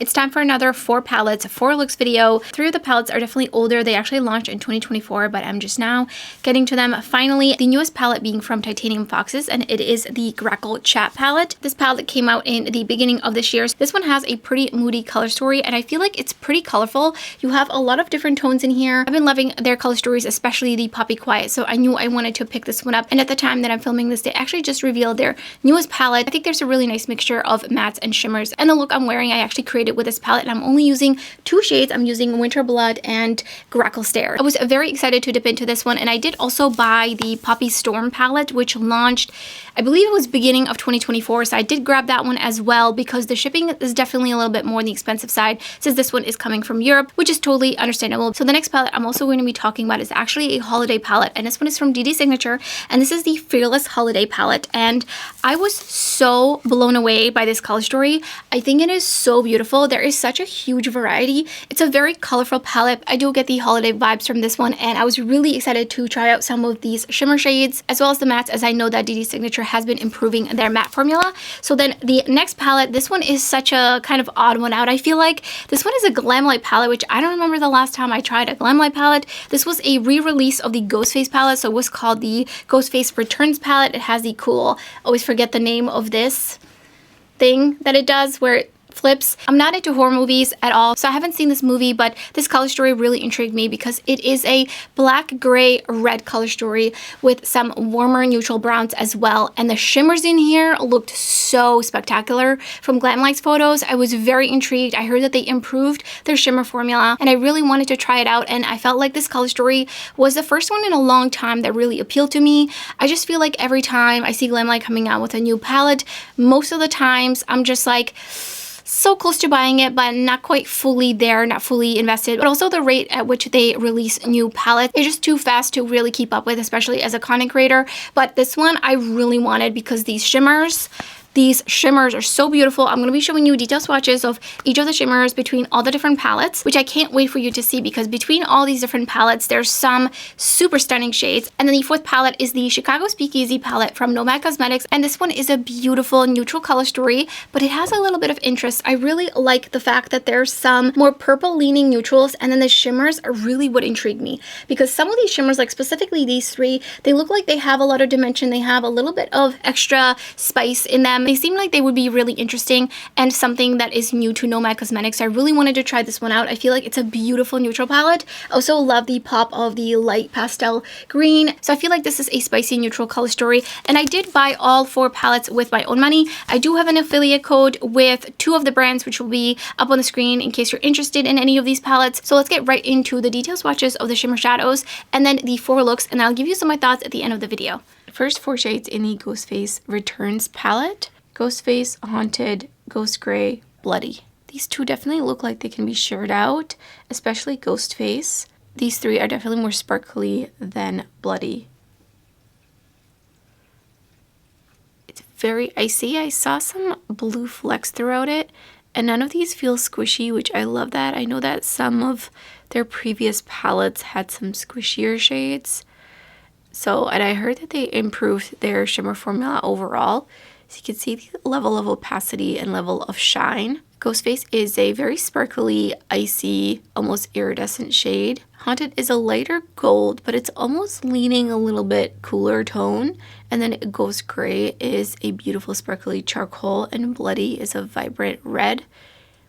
It's time for another 4 palettes, 4 looks video. 3 of the palettes are definitely older. They actually launched in 2024, but I'm just now getting to them finally. The newest palette being from Titanium Foxes, and it is the Grackle Chat palette. This palette came out in the beginning of this year. This one has a pretty moody color story, and I feel like it's pretty colorful. You have a lot of different tones in here. I've been loving their color stories, especially the Poppy Quiet, so I knew I wanted to pick this one up. And at the time that I'm filming this, they actually just revealed their newest palette. I think there's a really nice mixture of mattes and shimmers. And the look I'm wearing, I actually created with this palette, and I'm only using 2 shades. I'm using Winter Blood and Grackle Stare. I was very excited to dip into this one, and I did also buy the Poppy Storm palette, which launched, I believe it was beginning of 2024, so I did grab that one as well because the shipping is definitely a little bit more on the expensive side since this one is coming from Europe, which is totally understandable. So the next palette I'm also going to be talking about is actually a holiday palette, and this one is from Dede Signature, and this is the Fearless Holiday palette, and I was so blown away by this color story. I think it is so beautiful. There is such a huge variety. It's a very colorful palette. I do get the holiday vibes from this one, and I was really excited to try out some of these shimmer shades as well as the mattes, as I know that Dede Signature has been improving their matte formula. So then the next palette, this one is such a kind of odd one out. I feel like this one is a Glamlite palette, which I don't remember the last time I tried a Glamlite palette. This was a re-release of the Ghostface palette, so it was called the Ghostface Returns palette. It has the cool, always forget the name of this thing that it does where it flips. I'm not into horror movies at all, so I haven't seen this movie, but this color story really intrigued me because it is a black, gray, red color story with some warmer neutral browns as well, and the shimmers in here looked so spectacular. From Glamlite's photos, I was very intrigued. I heard that they improved their shimmer formula, and I really wanted to try it out, and I felt like this color story was the first one in a long time that really appealed to me. I just feel like every time I see Glamlite coming out with a new palette, most of the times I'm just like, so close to buying it, but not quite fully there, not fully invested. But also the rate at which they release new palettes is just too fast to really keep up with, especially as a content creator. But this one I really wanted because these shimmers are so beautiful. I'm going to be showing you detailed swatches of each of the shimmers between all the different palettes, which I can't wait for you to see because between all these different palettes, there's some super stunning shades. And then the 4th palette is the Chicago Speakeasy palette from Nomad Cosmetics. And this one is a beautiful neutral color story, but it has a little bit of interest. I really like the fact that there's some more purple leaning neutrals, and then the shimmers are really what intrigued me because some of these shimmers, like specifically these 3, they look like they have a lot of dimension. They have a little bit of extra spice in them. They seem like they would be really interesting and something that is new to Nomad Cosmetics. I really wanted to try this one out. I feel like it's a beautiful neutral palette. I also love the pop of the light pastel green. So I feel like this is a spicy neutral color story. And I did buy all 4 palettes with my own money. I do have an affiliate code with 2 of the brands, which will be up on the screen in case you're interested in any of these palettes. So let's get right into the detailed swatches of the shimmer shadows and then the 4 looks, and I'll give you some of my thoughts at the end of the video. First 4 shades in the Ghostface Returns palette. Ghostface, Haunted, Ghost Gray, Bloody. These 2 definitely look like they can be shirred out, especially Ghostface. These 3 are definitely more sparkly than Bloody. It's very icy. I saw some blue flecks throughout it, and none of these feel squishy, which I love that. I know that some of their previous palettes had some squishier shades. And I heard that they improved their shimmer formula overall. So you can see the level of opacity and level of shine. Ghostface is a very sparkly, icy, almost iridescent shade. Haunted is a lighter gold, but it's almost leaning a little bit cooler tone. And then Ghost Gray is a beautiful sparkly charcoal, and Bloody is a vibrant red,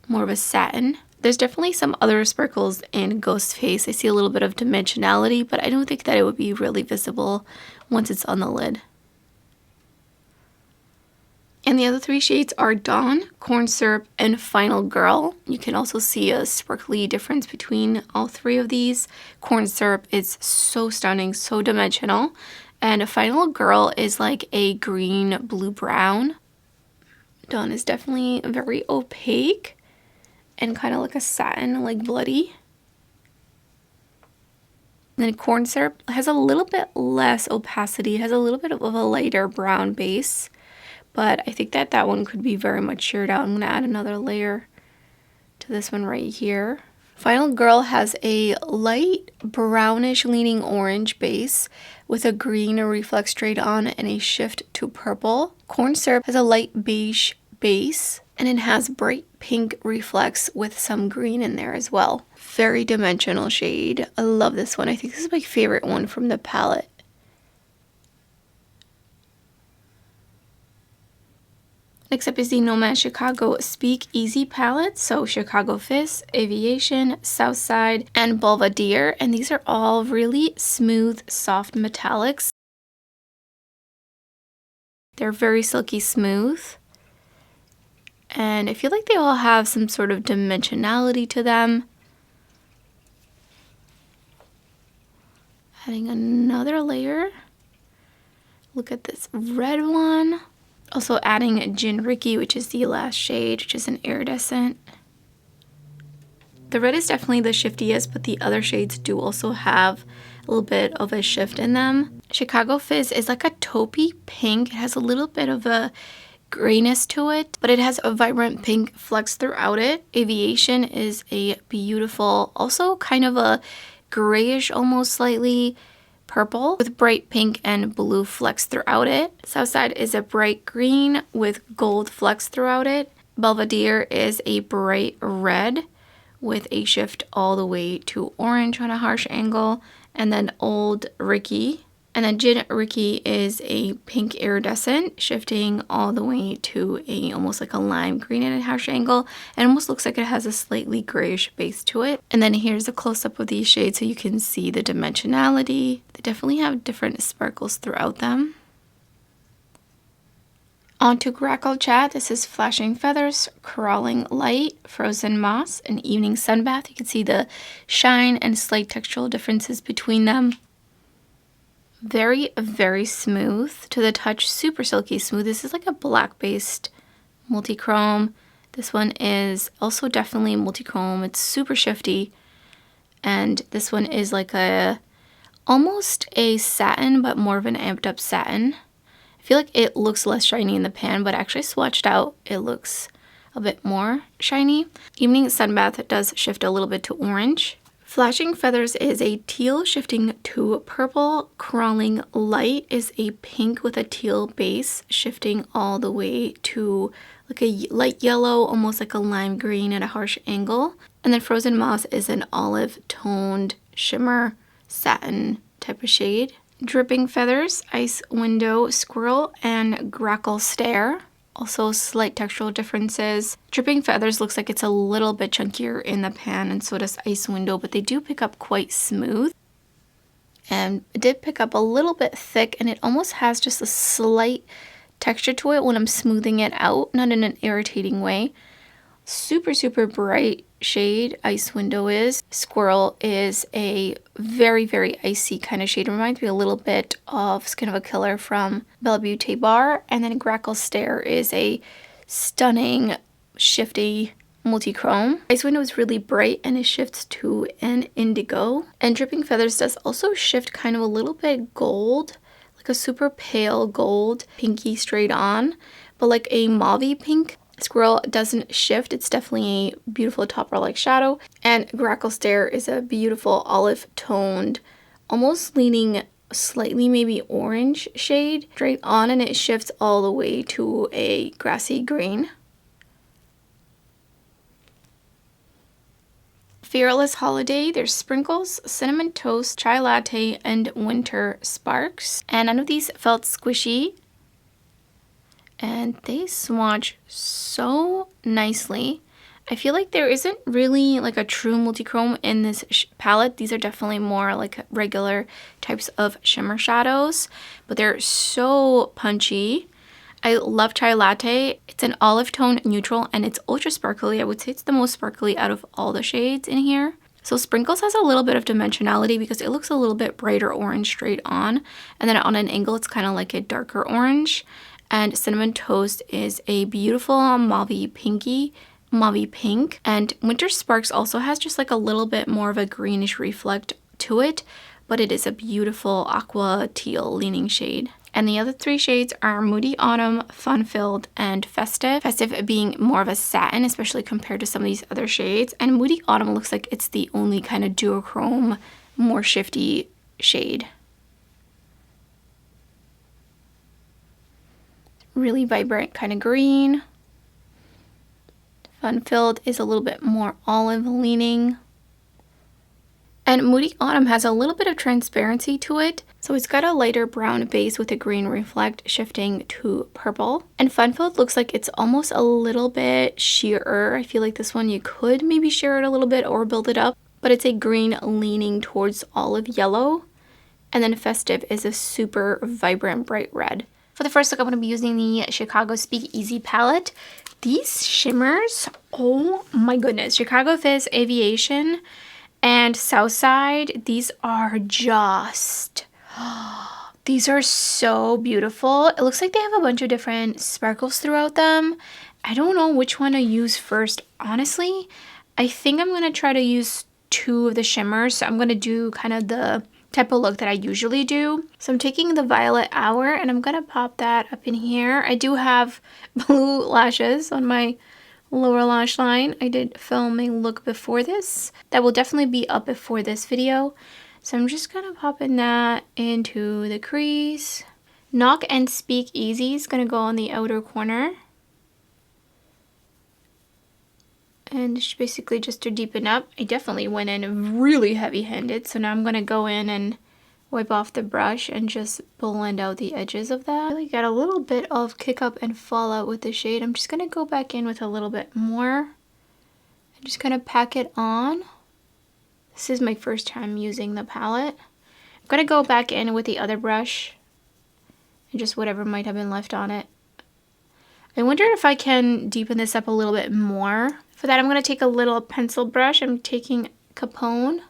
more of a satin. There's definitely some other sparkles in Ghostface. I see a little bit of dimensionality, but I don't think that it would be really visible once it's on the lid. And the other 3 shades are Dawn, Corn Syrup, and Final Girl. You can also see a sparkly difference between all 3 of these. Corn Syrup is so stunning, so dimensional. And Final Girl is like a green, blue-brown. Dawn is definitely very opaque and kind of like a satin, like Bloody. And then Corn Syrup has a little bit less opacity. It has a little bit of a lighter brown base. But I think that one could be very much shirred out. I'm going to add another layer to this one right here. Final Girl has a light brownish leaning orange base with a green reflex straight on and a shift to purple. Corn Syrup has a light beige base And it has bright pink reflex with some green in there as well. Very dimensional shade. I love this one. I think this is my favorite one from the palette. Next up is the Nomad Chicago Speakeasy palette. So Chicago Fizz, Aviation, Southside, and Belvedere. And these are all really smooth, soft metallics. They're very silky smooth. And I feel like they all have some sort of dimensionality to them. Adding another layer. Look at this red one. Also adding Gin Ricky, which is the last shade, which is an iridescent. The red is definitely the shiftiest, but the other shades do also have a little bit of a shift in them. Chicago Fizz is like a taupey pink. It has a little bit of a grayness to it, but it has a vibrant pink flex throughout it. Aviation is a beautiful, also kind of a grayish, almost slightly purple with bright pink and blue flecks throughout it. Southside is a bright green with gold flecks throughout it. Belvedere is a bright red with a shift all the way to orange on a harsh angle. And then Old Ricky. And then Gin Ricky is a pink iridescent, shifting all the way to a almost like a lime green at a harsh angle. And almost looks like it has a slightly grayish base to it. And then here's a close-up of these shades so you can see the dimensionality. They definitely have different sparkles throughout them. On to Grackle Chat. This is Flashing Feathers, Crawling Light, Frozen Moss, and Evening Sunbath. You can see the shine and slight textural differences between them. Very, very smooth to the touch, super silky smooth. This is like a black-based multi-chrome. This one is also definitely multi-chrome. It's super shifty. And this one is like a, almost a satin, but more of an amped up satin. I feel like it looks less shiny in the pan, but actually swatched out, it looks a bit more shiny. Evening Sunbath does shift a little bit to orange. Flashing Feathers is a teal shifting to purple. Crawling Light is a pink with a teal base shifting all the way to like a light yellow, almost like a lime green at a harsh angle. And then Frozen Moss is an olive toned shimmer satin type of shade. Dripping Feathers, Ice Window, Squirrel, and Grackle Stare. Also slight textural differences. Dripping Feathers looks like it's a little bit chunkier in the pan, and so does Ice Window, but they do pick up quite smooth. And it did pick up a little bit thick, and it almost has just a slight texture to it when I'm smoothing it out, not in an irritating way. Super, super bright shade Ice Window is. Squirrel is a very, very icy kind of shade. It reminds me a little bit of Skin of a Killer from Belle Beaute Bar. And then Grackle Stare is a stunning, shifty multi-chrome. Ice Window is really bright and it shifts to an indigo. And Dripping Feathers does also shift kind of a little bit gold, like a super pale gold, pinky straight on, but like a mauvey pink. Squirrel doesn't shift. It's definitely a beautiful topper like shadow. And Grackle Stare is a beautiful olive toned, almost leaning slightly maybe orange shade straight on, and it shifts all the way to a grassy green. Fearless Holiday, there's Sprinkles, Cinnamon Toast, Chai Latte, and Winter Sparks. And none of these felt squishy. And they swatch so nicely. I feel like there isn't really like a true multi-chrome in this palette. These are definitely more like regular types of shimmer shadows, but they're so punchy. I love Chai Latte. It's an olive tone neutral and it's ultra sparkly. I would say it's the most sparkly out of all the shades in here. So Sprinkles has a little bit of dimensionality because it looks a little bit brighter orange straight on, and then on an angle it's kind of like a darker orange. And Cinnamon Toast is a beautiful mauvey pink. And Winter Sparks also has just like a little bit more of a greenish reflect to it, but it is a beautiful aqua teal leaning shade. And the other three shades are Moody Autumn, Fun Filled, and Festive. Festive being more of a satin, especially compared to some of these other shades. And Moody Autumn looks like it's the only kind of duochrome, more shifty shade. Really vibrant kind of green. Fun Filled is a little bit more olive leaning. And Moody Autumn has a little bit of transparency to it. So it's got a lighter brown base with a green reflect shifting to purple. And Fun Filled looks like it's almost a little bit sheerer. I feel like this one you could maybe sheer it a little bit or build it up. But it's a green leaning towards olive yellow. And then Festive is a super vibrant bright red. For the first look, I'm going to be using the Chicago Speakeasy palette. These shimmers, oh my goodness. Chicago Fizz Aviation and Southside, these are just, these are so beautiful. It looks like they have a bunch of different sparkles throughout them. I don't know which one to use first, honestly. I think I'm going to try to use two of the shimmers. So I'm going to do kind of the type of look that I usually do. So I'm taking the Violet Hour and I'm going to pop that up in here. I do have blue lashes on my lower lash line. I did film a look before this. That will definitely be up before this video. So I'm just kind of popping that into the crease. Knock and Speakeasy is going to go on the outer corner. And it's basically just to deepen up. I definitely went in really heavy-handed. So now I'm going to go in and wipe off the brush and just blend out the edges of that. I really got a little bit of kick up and fallout with the shade. I'm just going to go back in with a little bit more. And just kind of pack it on. This is my first time using the palette. I'm going to go back in with the other brush. And just whatever might have been left on it. I wonder if I can deepen this up a little bit more. For that, I'm going to take a little pencil brush. I'm taking Capone.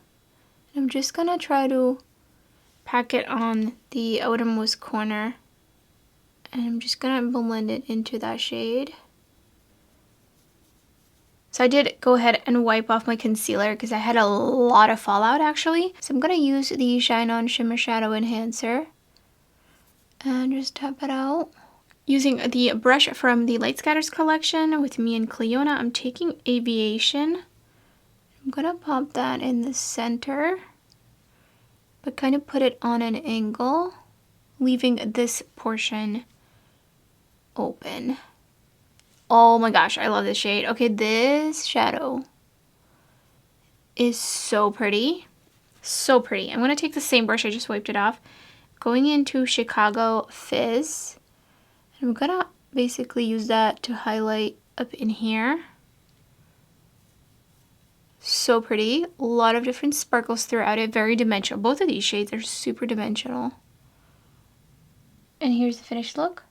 I'm just going to try to pack it on the outermost corner. And I'm just going to blend it into that shade. So I did go ahead and wipe off my concealer because I had a lot of fallout actually. So I'm going to use the Shine On Shimmer Shadow Enhancer. And just tap it out. Using the brush from the Light Scatters collection with me and Clionadh, I'm taking Aviation. I'm going to pop that in the center, but kind of put it on an angle, leaving this portion open. Oh my gosh, I love this shade. Okay, this shadow is so pretty. So pretty. I'm going to take the same brush, I just wiped it off. Going into Chicago Fizz. I'm gonna basically use that to highlight up in here. So pretty. A lot of different sparkles throughout it. Very dimensional. Both of these shades are super dimensional. And here's the finished look.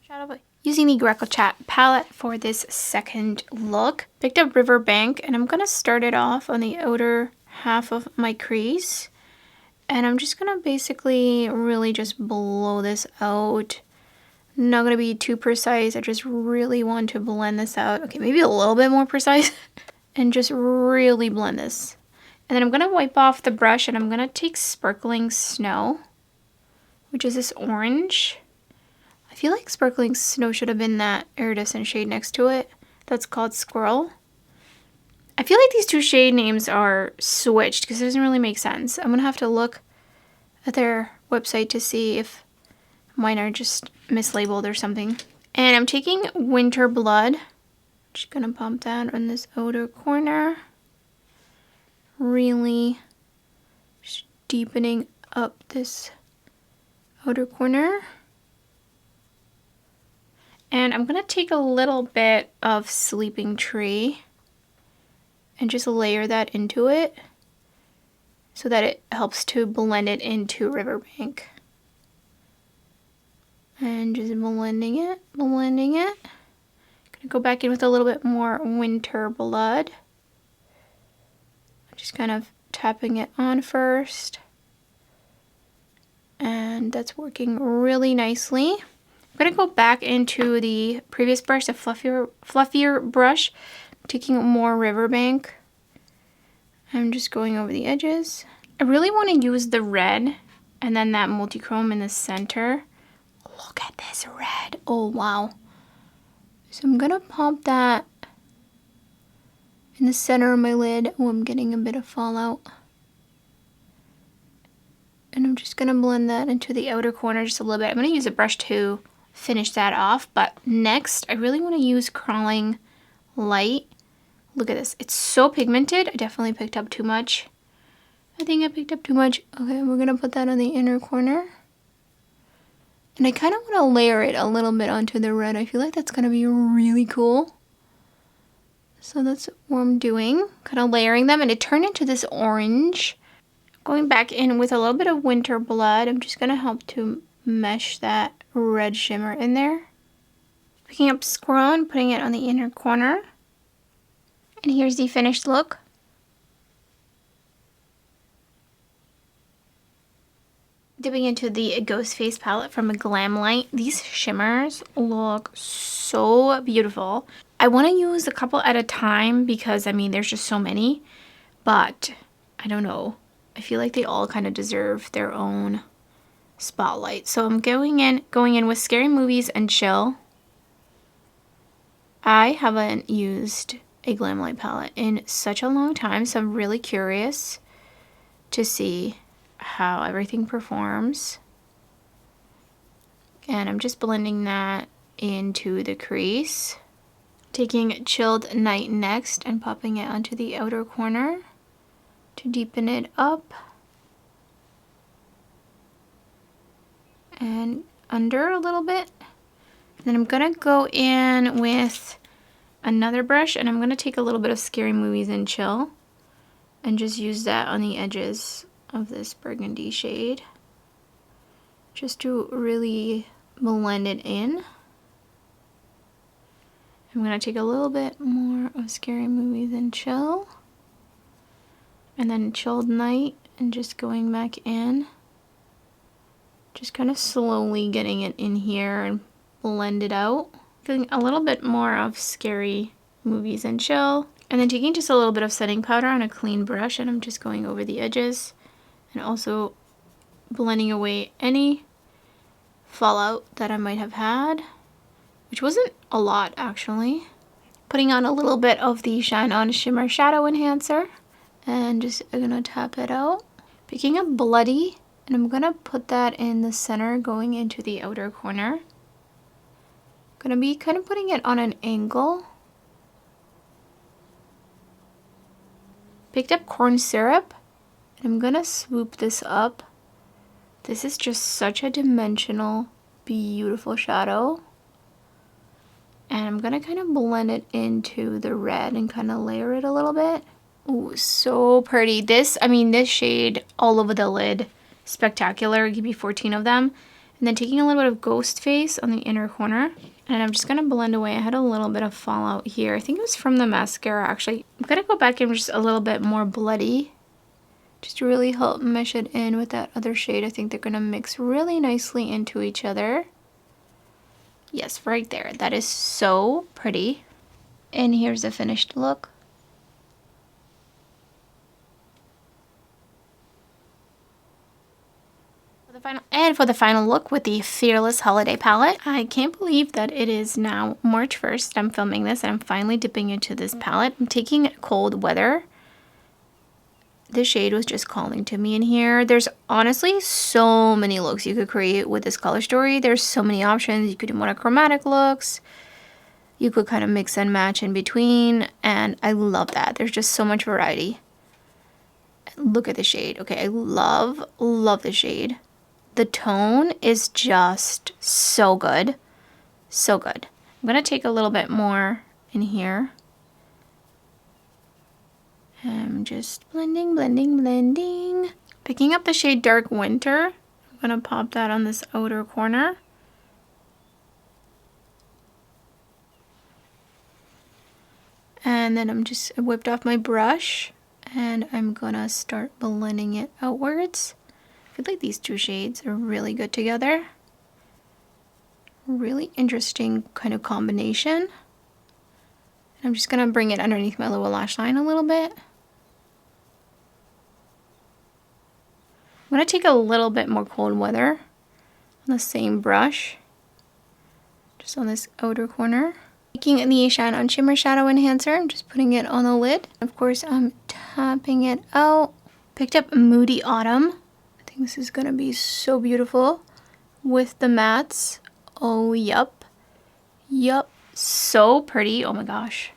Shadow Boy. Using the Grackle Chat palette for this second look. Picked up Riverbank and I'm gonna start it off on the outer half of my crease. And I'm just going to basically really just blow this out. Not going to be too precise. I just really want to blend this out. Okay, maybe a little bit more precise. And just really blend this. And then I'm going to wipe off the brush and I'm going to take Sparkling Snow, which is this orange. I feel like Sparkling Snow should have been that iridescent shade next to it. That's called Squirrel. I feel like these two shade names are switched because it doesn't really make sense. I'm going to have to look at their website to see if mine are just mislabeled or something. And I'm taking Winter Blood. Just going to pump that on this outer corner. Really just deepening up this outer corner. And I'm going to take a little bit of Sleeping Tree and just layer that into it so that it helps to blend it into Riverbank. And just blending it, blending it. Gonna go back in with a little bit more Winter Blood. Just kind of tapping it on first. And that's working really nicely. I'm gonna go back into the previous brush, the fluffier brush. Taking more Riverbank. I'm just going over the edges. I really want to use the red and then that multi-chrome in the center. Look at this red. Oh, wow. So I'm going to pop that in the center of my lid. Oh, I'm getting a bit of fallout. And I'm just going to blend that into the outer corner just a little bit. I'm going to use a brush to finish that off. But next, I really want to use Crawling Light. Look at this. It's so pigmented. I definitely picked up too much. I think I picked up too much. Okay, we're going to put that on the inner corner. And I kind of want to layer it a little bit onto the red. I feel like that's going to be really cool. So that's what I'm doing. Kind of layering them. And it turned into this orange. Going back in with a little bit of Winter Blood. I'm just going to help to mesh that red shimmer in there. Picking up Squirrel and putting it on the inner corner. And here's the finished look. Dipping into the Ghostface palette from Glamlite. These shimmers look so beautiful. I want to use a couple at a time because, I mean, there's just so many. But, I don't know. I feel like they all kind of deserve their own spotlight. So I'm going in with Scary Movies and Chill. I haven't used a Glamlite palette in such a long time, so I'm really curious to see how everything performs. And I'm just blending that into the crease. Taking Chilled Night next and popping it onto the outer corner to deepen it up. And under a little bit. And then I'm gonna go in with another brush and I'm gonna take a little bit of Scary Movies and Chill and just use that on the edges of this burgundy shade just to really blend it in. I'm gonna take a little bit more of Scary Movies and Chill and then Chilled Night and just going back in, just kind of slowly getting it in here and blend it out. Getting a little bit more of Scary Movies and Chill, and then taking just a little bit of setting powder on a clean brush and I'm just going over the edges and also blending away any fallout that I might have had, which wasn't a lot actually. Putting on a little bit of the Shine On Shimmer Shadow Enhancer and just gonna tap it out. Picking up Bloody and I'm gonna put that in the center going into the outer corner. Gonna be kind of putting it on an angle. Picked up Corn Syrup and I'm gonna swoop this up. This is just such a dimensional, beautiful shadow. And I'm gonna kind of blend it into the red and kind of layer it a little bit. Ooh, so pretty. This, I mean, this shade all over the lid, spectacular. Give me 14 of them. And then taking a little bit of Ghostface on the inner corner. And I'm just gonna blend away. I had a little bit of fallout here. I think it was from the mascara, actually. I'm gonna go back in just a little bit more Bloody, just to really help mesh it in with that other shade. I think they're gonna mix really nicely into each other. Yes, right there. That is so pretty. And here's the finished look. For the final look with the Fearless Holiday Palette. I can't believe that it is now March 1st. I'm filming this and I'm finally dipping into this palette. I'm taking Cold Weather. This shade was just calling to me in here. There's honestly so many looks you could create with this color story. There's so many options. You could do monochromatic looks. You could kind of mix and match in between. And I love that. There's just so much variety. Look at the shade. Okay, I love the shade. The tone is just so good. So good. I'm going to take a little bit more in here. I'm just blending, blending, blending. Picking up the shade Dark Winter. I'm going to pop that on this outer corner. And then I whipped off my brush and I'm going to start blending it outwards. I feel like these two shades are really good together. Really interesting kind of combination. I'm just going to bring it underneath my lower lash line a little bit. I'm going to take a little bit more Cold Weather on the same brush, just on this outer corner. Taking the Shine On Shimmer Shadow Enhancer, I'm just putting it on the lid. Of course, I'm tapping it out. Picked up Moody Autumn. I think this is gonna be so beautiful with the mattes. Oh, yup. Yup. So pretty. Oh my gosh.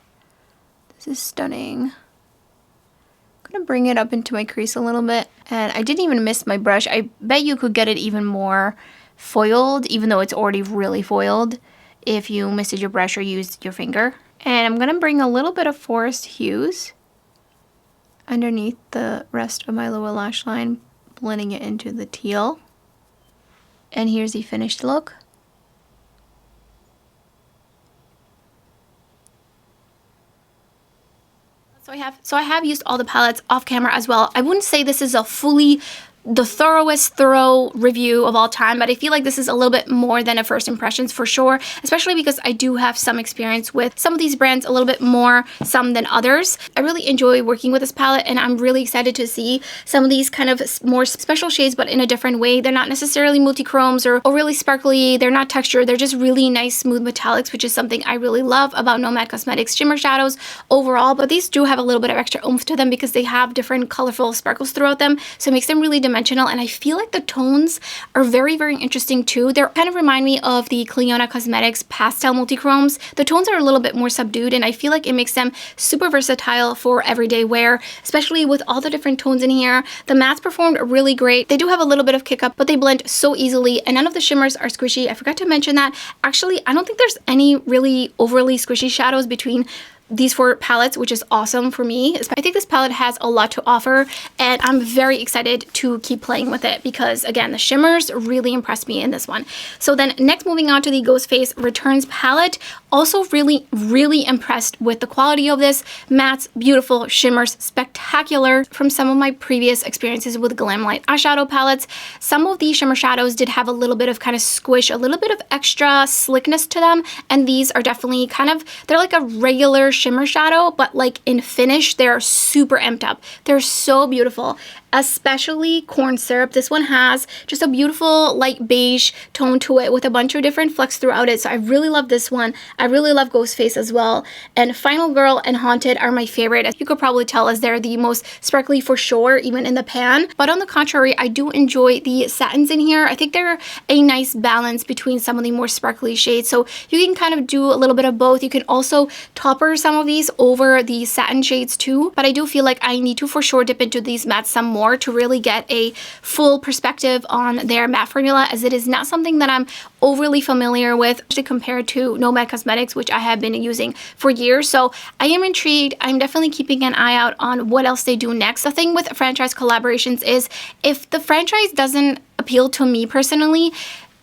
This is stunning. I'm gonna bring it up into my crease a little bit. And I didn't even miss my brush. I bet you could get it even more foiled, even though it's already really foiled, if you missed your brush or used your finger. And I'm gonna bring a little bit of Forest Hues underneath the rest of my lower lash line, blending it into the teal. And here's the finished look. So I have used all the palettes off camera as well. I wouldn't say this is the thorough review of all time, but I feel like this is a little bit more than a first impressions for sure, especially because I do have some experience with some of these brands, a little bit more some than others. I really enjoy working with this palette, and I'm really excited to see some of these kind of more special shades, but in a different way. They're not necessarily multi-chromes or really sparkly. They're not textured. They're just really nice, smooth metallics, which is something I really love about Nomad Cosmetics shimmer shadows overall. But these do have a little bit of extra oomph to them because they have different colorful sparkles throughout them, so it makes them really dimensional. And I feel like the tones are very, very interesting too. They kind of remind me of the Clionadh Cosmetics pastel multi-chromes. The tones are a little bit more subdued, and I feel like it makes them super versatile for everyday wear, especially with all the different tones in here. The mattes performed really great. They do have a little bit of kick up, but they blend so easily, and none of the shimmers are squishy. I forgot to mention that. Actually, I don't think there's any really overly squishy shadows between these 4 palettes, which is awesome for me. I think this palette has a lot to offer, and I'm very excited to keep playing with it because, again, the shimmers really impressed me in this one. So then next, moving on to the Ghostface Returns palette. Also really, really impressed with the quality of this. Mattes, beautiful, shimmers, spectacular. From some of my previous experiences with Glamlite eyeshadow palettes, some of these shimmer shadows did have a little bit of kind of squish, a little bit of extra slickness to them, and these are definitely kind of, they're like a regular shimmer shadow, but like in finish, they're super amped up. They're so beautiful. Especially Corn Syrup. This one has just a beautiful light beige tone to it with a bunch of different flecks throughout it. So I really love this one. I really love Ghostface as well. And Final Girl and Haunted are my favorite. As you could probably tell, as they're the most sparkly for sure, even in the pan. But on the contrary, I do enjoy the satins in here. I think they're a nice balance between some of the more sparkly shades. So you can kind of do a little bit of both. You can also topper some of these over the satin shades too. But I do feel like I need to for sure dip into these mattes some more to really get a full perspective on their matte formula, as it is not something that I'm overly familiar with, especially compared to Nomad Cosmetics, which I have been using for years. So I am intrigued. I'm definitely keeping an eye out on what else they do next. The thing with franchise collaborations is if the franchise doesn't appeal to me personally,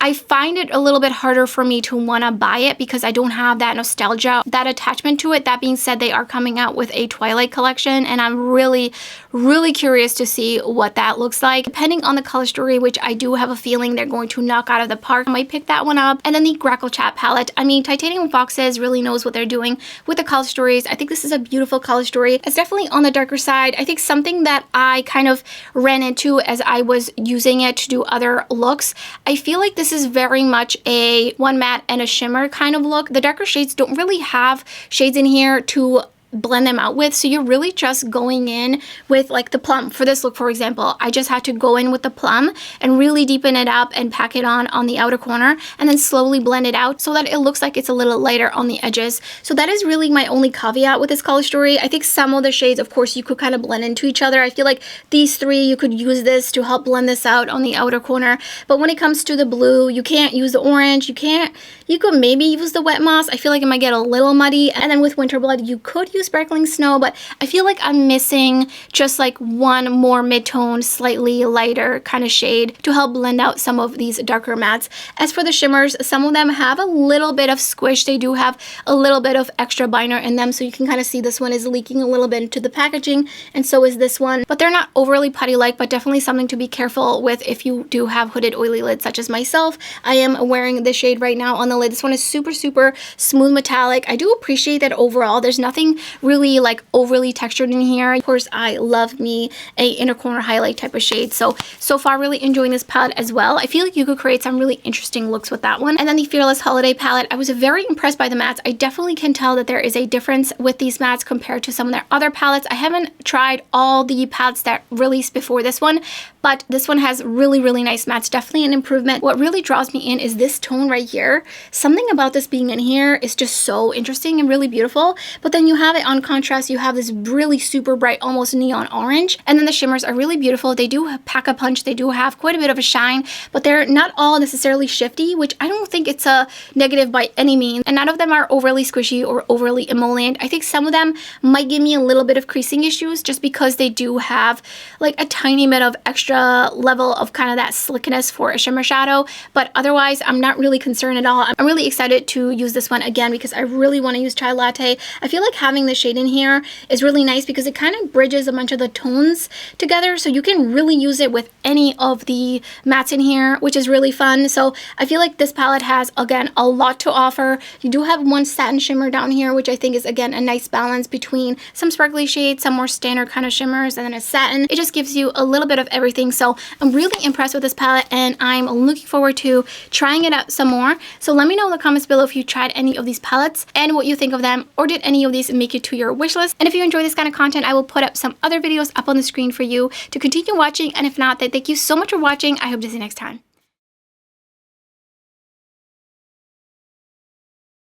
I find it a little bit harder for me to want to buy it because I don't have that nostalgia, that attachment to it. That being said, they are coming out with a Twilight collection, and I'm really, really curious to see what that looks like. Depending on the color story, which I do have a feeling they're going to knock out of the park, I might pick that one up. And then the Grackle Chat palette. I mean, Titanium Foxes really knows what they're doing with the color stories. I think this is a beautiful color story. It's definitely on the darker side. I think something that I kind of ran into as I was using it to do other looks, I feel like this is very much a one matte and a shimmer kind of look. The darker shades don't really have shades in here to blend them out with, so you're really just going in with like the plum. For this look, for example, I just had to go in with the plum and really deepen it up and pack it on the outer corner, and then slowly blend it out so that it looks like it's a little lighter on the edges. So that is really my only caveat with this color story. I think some of the shades, of course, you could kind of blend into each other. I feel like these 3, you could use this to help blend this out on the outer corner, but when it comes to the blue, you can't use the orange. You could maybe use the wet moss. I feel like it might get a little muddy. And then with Winter Blood, you could use Sparkling Snow, but I feel like I'm missing just like one more mid-tone, slightly lighter kind of shade to help blend out some of these darker mattes. As for the shimmers, some of them have a little bit of squish. They do have a little bit of extra binder in them, so you can kind of see this one is leaking a little bit into the packaging, and so is this one. But they're not overly putty-like, but definitely something to be careful with if you do have hooded oily lids such as myself. I am wearing this shade right now on the lid. This one is super, super smooth metallic. I do appreciate that overall there's nothing really like overly textured in here. Of course, I love me a inner corner highlight type of shade. So far really enjoying this palette as well. I feel like you could create some really interesting looks with that one. And then the Fearless Holiday palette, I was very impressed by the mattes. I definitely can tell that there is a difference with these mattes compared to some of their other palettes. I haven't tried all the palettes that released before this one, but this one has really, really nice mattes. Definitely an improvement. What really draws me in is this tone right here. Something about this being in here is just so interesting and really beautiful. But then you have it on contrast. You have this really super bright, almost neon orange. And then the shimmers are really beautiful. They do pack a punch. They do have quite a bit of a shine, but they're not all necessarily shifty, which I don't think it's a negative by any means. And none of them are overly squishy or overly emollient. I think some of them might give me a little bit of creasing issues just because they do have like a tiny bit of extra level of kind of that slickness for a shimmer shadow. But otherwise, I'm not really concerned at all. I'm really excited to use this one again because I really want to use Chai Latte. I feel like having the shade in here is really nice because it kind of bridges a bunch of the tones together. So you can really use it with any of the mattes in here, which is really fun. So I feel like this palette has, again, a lot to offer. You do have one satin shimmer down here, which I think is, again, a nice balance between some sparkly shades, some more standard kind of shimmers, and then a satin. It just gives you a little bit of everything. So I'm really impressed with this palette, and I'm looking forward to trying it out some more. So let me know in the comments below if you tried any of these palettes and what you think of them, or did any of these make it to your wish list. And if you enjoy this kind of content, I will put up some other videos up on the screen for you to continue watching. And if not, then thank you so much for watching. I hope to see you next time.